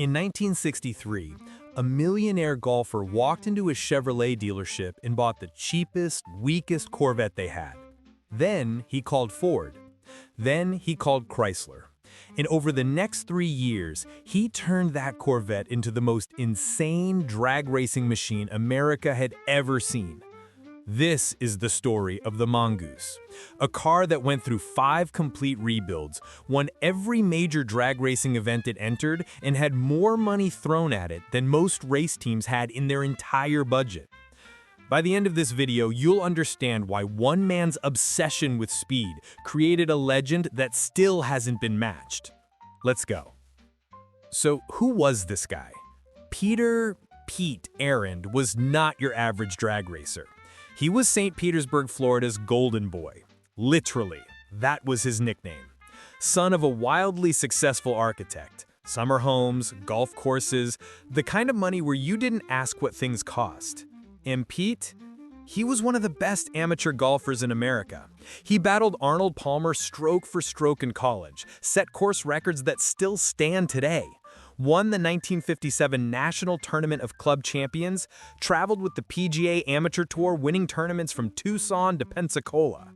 In 1963, a millionaire golfer walked into a Chevrolet dealership and bought the cheapest, weakest Corvette they had. Then he called Ford. Then he called Chrysler. And over the next 3 years, he turned that Corvette into the most insane drag racing machine America had ever seen. This is the story of the Mongoose, a car that went through 5 complete rebuilds, won every major drag racing event it entered, and had more money thrown at it than most race teams had in their entire budget. By the end of this video, you'll understand why one man's obsession with speed created a legend that still hasn't been matched. Let's go. So who was this guy? Pete Arend was not your average drag racer. He was St. Petersburg, Florida's golden boy. Literally, that was his nickname. Son of a wildly successful architect. Summer homes, golf courses, the kind of money where you didn't ask what things cost. And Pete? He was one of the best amateur golfers in America. He battled Arnold Palmer stroke for stroke in college, set course records that still stand today, won the 1957 National Tournament of Club Champions, traveled with the PGA Amateur Tour, winning tournaments from Tucson to Pensacola.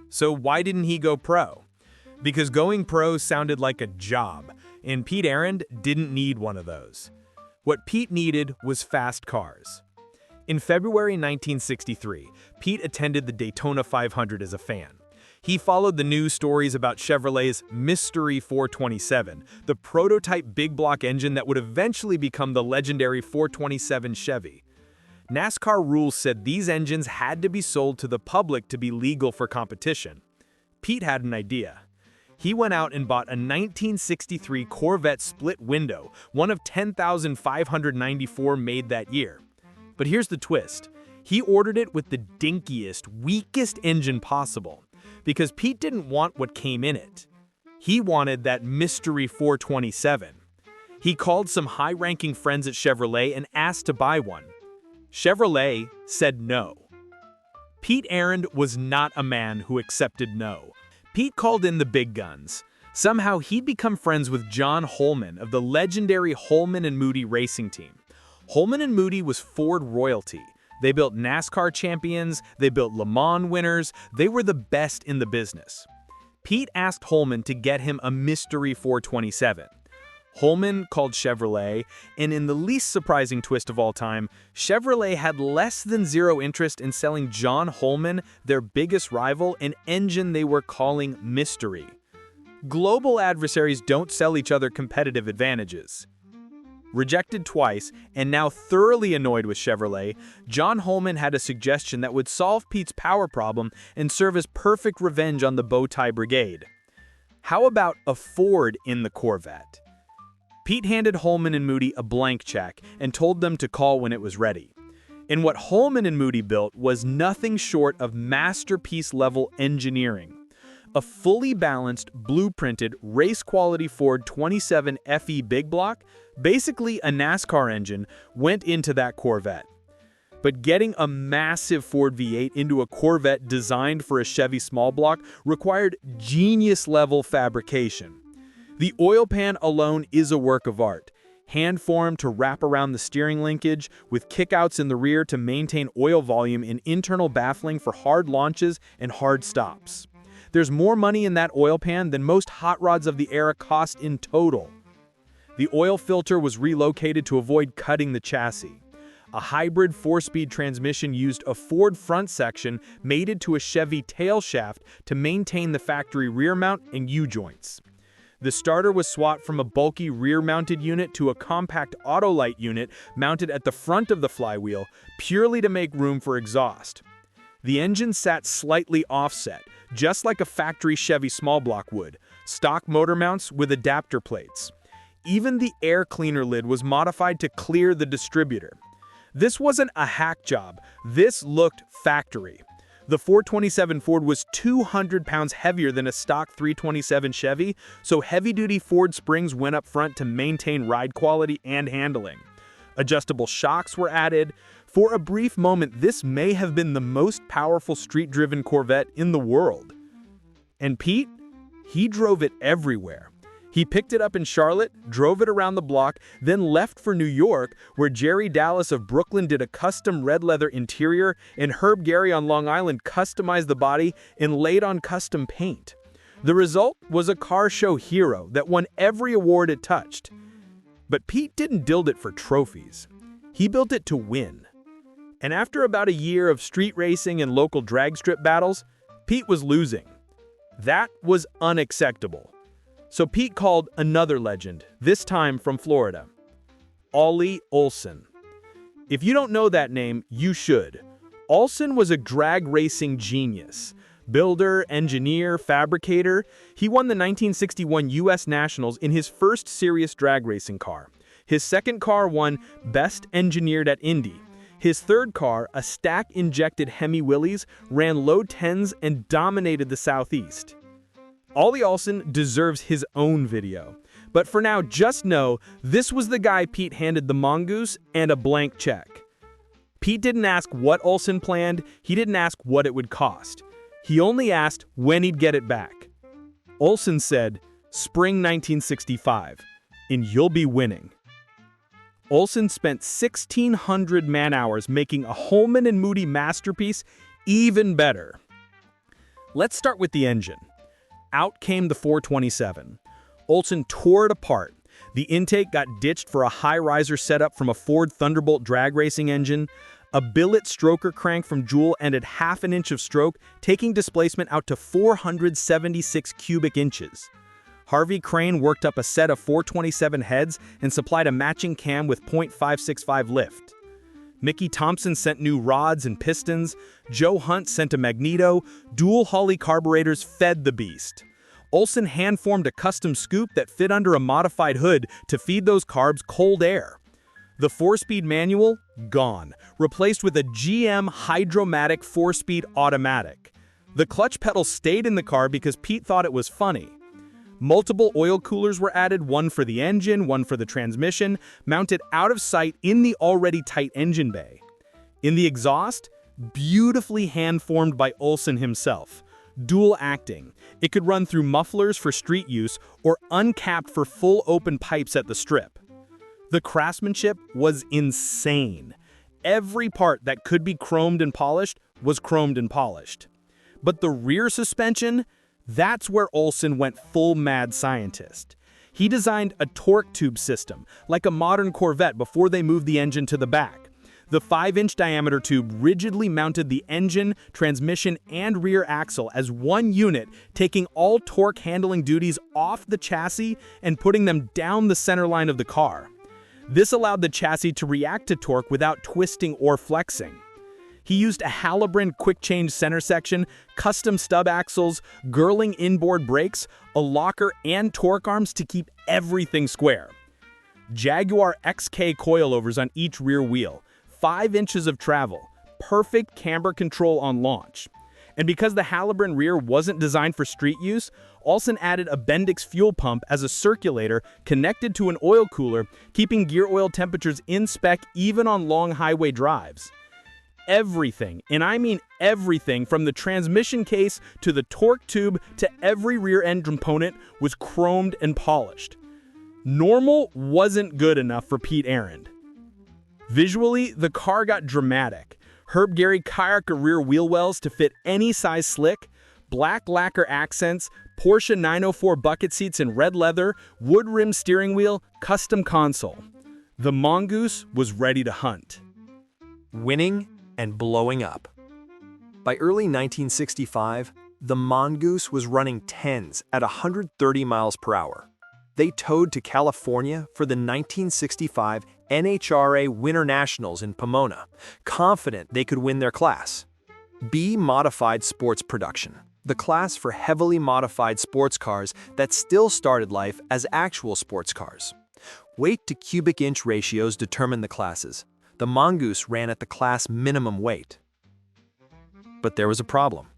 So why didn't he go pro? Because going pro sounded like a job, and Pete Arend didn't need one of those. What Pete needed was fast cars. In February 1963, Pete attended the Daytona 500 as a fan. He followed the news stories about Chevrolet's Mystery 427, the prototype big block engine that would eventually become the legendary 427 Chevy. NASCAR rules said these engines had to be sold to the public to be legal for competition. Pete had an idea. He went out and bought a 1963 Corvette Split Window, one of 10,594 made that year. But here's the twist. He ordered it with the dinkiest, weakest engine possible, because Pete didn't want what came in it. He wanted that Mystery 427. He called some high-ranking friends at Chevrolet and asked to buy one. Chevrolet said no. Pete Arend was not a man who accepted no. Pete called in the big guns. Somehow he'd become friends with John Holman of the legendary Holman Moody racing team. Holman Moody was Ford royalty. They built NASCAR champions, they built Le Mans winners, they were the best in the business. Pete asked Holman to get him a Mystery 427. Holman called Chevrolet, and in the least surprising twist of all time, Chevrolet had less than zero interest in selling John Holman, their biggest rival, an engine they were calling Mystery. Global adversaries don't sell each other competitive advantages. Rejected twice, and now thoroughly annoyed with Chevrolet, John Holman had a suggestion that would solve Pete's power problem and serve as perfect revenge on the Bowtie Brigade. How about a Ford in the Corvette? Pete handed Holman and Moody a blank check and told them to call when it was ready. And what Holman and Moody built was nothing short of masterpiece-level engineering. A fully balanced, blueprinted, race-quality Ford 27 FE big block, basically a NASCAR engine, went into that Corvette. But getting a massive Ford V8 into a Corvette designed for a Chevy small block required genius-level fabrication. The oil pan alone is a work of art, hand-formed to wrap around the steering linkage, with kickouts in the rear to maintain oil volume and internal baffling for hard launches and hard stops. There's more money in that oil pan than most hot rods of the era cost in total. The oil filter was relocated to avoid cutting the chassis. A hybrid 4-speed transmission used a Ford front section mated to a Chevy tail shaft to maintain the factory rear mount and U-joints. The starter was swapped from a bulky rear-mounted unit to a compact Autolite unit mounted at the front of the flywheel, purely to make room for exhaust. The engine sat slightly offset, just like a factory Chevy small block would, stock motor mounts with adapter plates. Even the air cleaner lid was modified to clear the distributor. This wasn't a hack job, this looked factory. The 427 Ford was 200 pounds heavier than a stock 327 Chevy, so heavy-duty Ford springs went up front to maintain ride quality and handling. Adjustable shocks were added. For a brief moment, this may have been the most powerful street-driven Corvette in the world. And Pete? He drove it everywhere. He picked it up in Charlotte, drove it around the block, then left for New York, where Jerry Dallas of Brooklyn did a custom red leather interior, and Herb Gary on Long Island customized the body and laid on custom paint. The result was a car show hero that won every award it touched. But Pete didn't build it for trophies. He built it to win. And after about a year of street racing and local drag strip battles, Pete was losing. That was unacceptable. So Pete called another legend, this time from Florida, Ollie Olsen. If you don't know that name, you should. Olsen was a drag racing genius. Builder, engineer, fabricator, he won the 1961 U.S. Nationals in his first serious drag racing car. His second car won Best Engineered at Indy. His third car, a stack-injected Hemi Willys, ran low 10s and dominated the Southeast. Ollie Olsen deserves his own video. But for now, just know this was the guy Pete handed the Mongoose and a blank check. Pete didn't ask what Olsen planned, he didn't ask what it would cost. He only asked when he'd get it back. Olsen said, "Spring 1965, and you'll be winning." Olsen spent 1,600 man-hours making a Holman and Moody masterpiece even better. Let's start with the engine. Out came the 427. Olsen tore it apart. The intake got ditched for a high-riser setup from a Ford Thunderbolt drag racing engine. A billet stroker crank from Joule ended half an inch of stroke, taking displacement out to 476 cubic inches. Harvey Crane worked up a set of 427 heads and supplied a matching cam with .565 lift. Mickey Thompson sent new rods and pistons. Joe Hunt sent a magneto. Dual Holley carburetors fed the beast. Olsen hand-formed a custom scoop that fit under a modified hood to feed those carbs cold air. The 4-speed manual, gone, replaced with a GM Hydromatic 4-speed automatic. The clutch pedal stayed in the car because Pete thought it was funny. Multiple oil coolers were added, one for the engine, one for the transmission, mounted out of sight in the already tight engine bay. In the exhaust, beautifully hand-formed by Olsen himself. Dual acting. It could run through mufflers for street use or uncapped for full open pipes at the strip. The craftsmanship was insane. Every part that could be chromed and polished was chromed and polished. But the rear suspension, that's where Olsen went full mad scientist. He designed a torque tube system, like a modern Corvette before they moved the engine to the back. The 5-inch diameter tube rigidly mounted the engine, transmission, and rear axle as one unit, taking all torque handling duties off the chassis and putting them down the center line of the car. This allowed the chassis to react to torque without twisting or flexing. He used a Halibrin quick-change center section, custom stub axles, Girling inboard brakes, a locker, and torque arms to keep everything square. Jaguar XK coilovers on each rear wheel, 5 inches of travel, perfect camber control on launch. And because the Halibrin rear wasn't designed for street use, Olsen added a Bendix fuel pump as a circulator connected to an oil cooler, keeping gear oil temperatures in spec even on long highway drives. Everything, and I mean everything, from the transmission case to the torque tube to every rear end component was chromed and polished. Normal wasn't good enough for Pete Arend. Visually, the car got dramatic. Herb Gary kayaked rear wheel wells to fit any size slick, black lacquer accents, Porsche 904 bucket seats in red leather, wood rim steering wheel, custom console. The Mongoose was ready to hunt. Winning and blowing up. By early 1965, the Mongoose was running 10s at 130 miles per hour. They towed to California for the 1965 NHRA Winter Nationals in Pomona, confident they could win their class. B Modified Sports Production, the class for heavily modified sports cars that still started life as actual sports cars. Weight to cubic inch ratios determine the classes. The Mongoose ran at the class minimum weight. But there was a problem.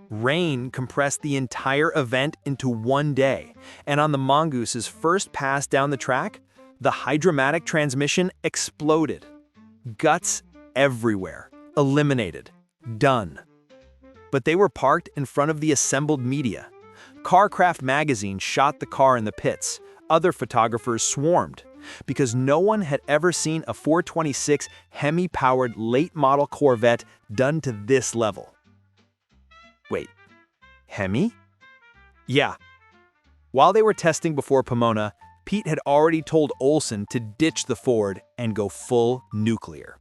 Rain compressed the entire event into one day, and on the Mongoose's first pass down the track, the hydromatic transmission exploded. Guts everywhere. Eliminated. Done. But they were parked in front of the assembled media. Carcraft magazine shot the car in the pits. Other photographers swarmed, because no one had ever seen a 426 Hemi-powered late-model Corvette done to this level. Wait, Hemi? Yeah. While they were testing before Pomona, Pete had already told Olsen to ditch the Ford and go full nuclear.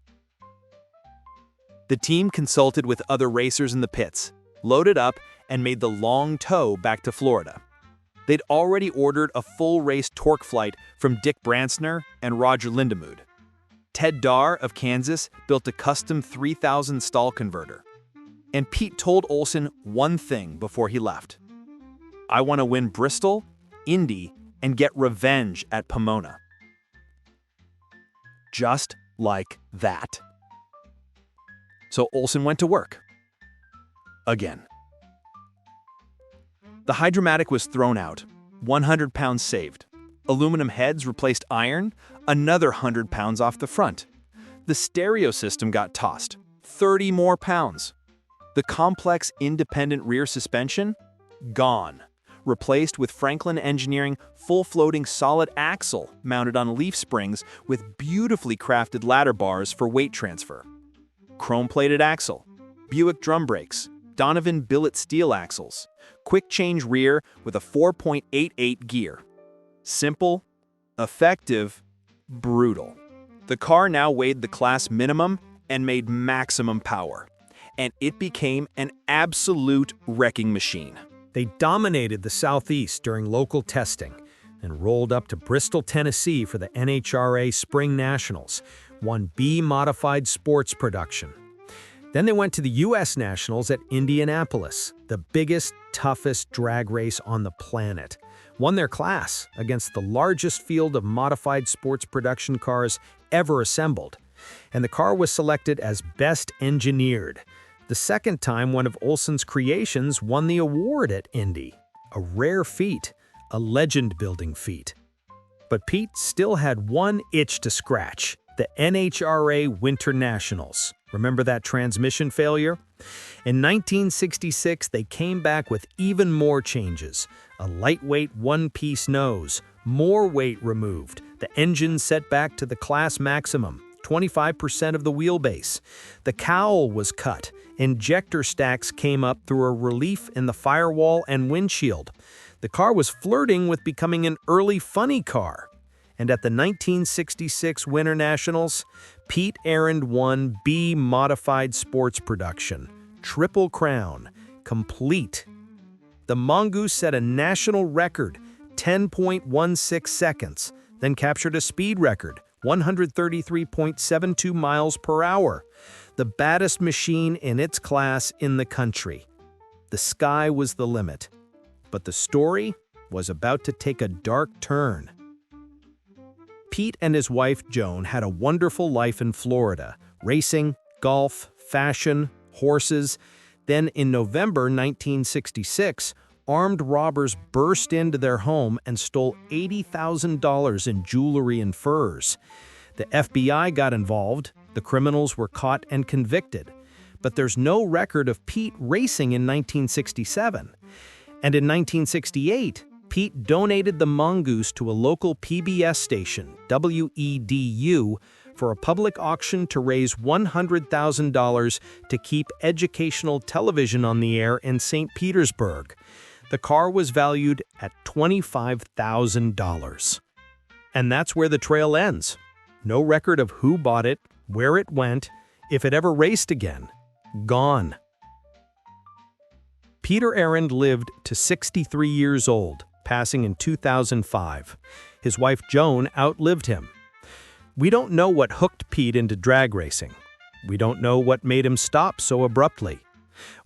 The team consulted with other racers in the pits, loaded up, and made the long tow back to Florida. They'd already ordered a full-race torque flight from Dick Bransner and Roger Lindemood. Ted Darr of Kansas built a custom 3000 stall converter. And Pete told Olsen one thing before he left. I want to win Bristol, Indy, and get revenge at Pomona. Just like that. So Olsen went to work. Again. The hydromatic was thrown out, 100 pounds saved. Aluminum heads replaced iron, another 100 pounds off the front. The stereo system got tossed, 30 more pounds. The complex independent rear suspension? Gone. Replaced with Franklin Engineering full-floating solid axle mounted on leaf springs with beautifully crafted ladder bars for weight transfer. Chrome-plated axle, Buick drum brakes, Donovan billet steel axles, quick-change rear with a 4.88 gear. Simple, effective, brutal. The car now weighed the class minimum and made maximum power, and it became an absolute wrecking machine. They dominated the Southeast during local testing and rolled up to Bristol, Tennessee for the NHRA Spring Nationals, won B-modified sports production. Then they went to the U.S. Nationals at Indianapolis, the biggest, toughest drag race on the planet. Won their class against the largest field of modified sports production cars ever assembled. And the car was selected as Best Engineered. The second time one of Olsen's creations won the award at Indy. A rare feat, a legend-building feat. But Pete still had one itch to scratch, the NHRA Winter Nationals. Remember that transmission failure? In 1966, they came back with even more changes. A lightweight one-piece nose, more weight removed, the engine set back to the class maximum, 25% of the wheelbase. The cowl was cut. Injector stacks came up through a relief in the firewall and windshield. The car was flirting with becoming an early funny car. And at the 1966 Winter Nationals, Pete Arend won B-modified sports production. Triple Crown. Complete. The Mongoose set a national record, 10.16 seconds, then captured a speed record, 133.72 miles per hour. The baddest machine in its class in the country. The sky was the limit. But the story was about to take a dark turn. Pete and his wife Joan had a wonderful life in Florida, racing, golf, fashion, horses. Then in November 1966, armed robbers burst into their home and stole $80,000 in jewelry and furs. The FBI got involved. The criminals were caught and convicted. But there's no record of Pete racing in 1967. And in 1968, Pete donated the Mongoose to a local PBS station, WEDU, for a public auction to raise $100,000 to keep educational television on the air in St. Petersburg. The car was valued at $25,000. And that's where the trail ends. No record of who bought it, where it went, if it ever raced again. Gone. Peter Arend lived to 63 years old, passing in 2005. His wife Joan outlived him. We don't know what hooked Pete into drag racing. We don't know what made him stop so abruptly.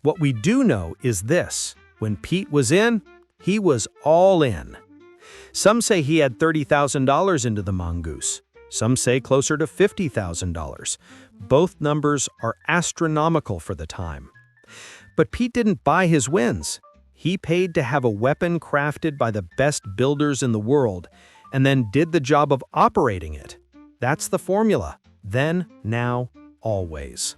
What we do know is this: when Pete was in, he was all in. Some say he had $30,000 into the Mongoose. Some say closer to $50,000. Both numbers are astronomical for the time. But Pete didn't buy his wins. He paid to have a weapon crafted by the best builders in the world, and then did the job of operating it. That's the formula. Then, now, always.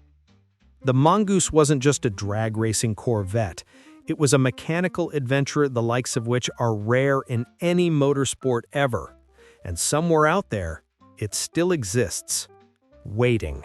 The Mongoose wasn't just a drag racing Corvette. It was a mechanical adventure the likes of which are rare in any motorsport ever. And somewhere out there, it still exists, waiting.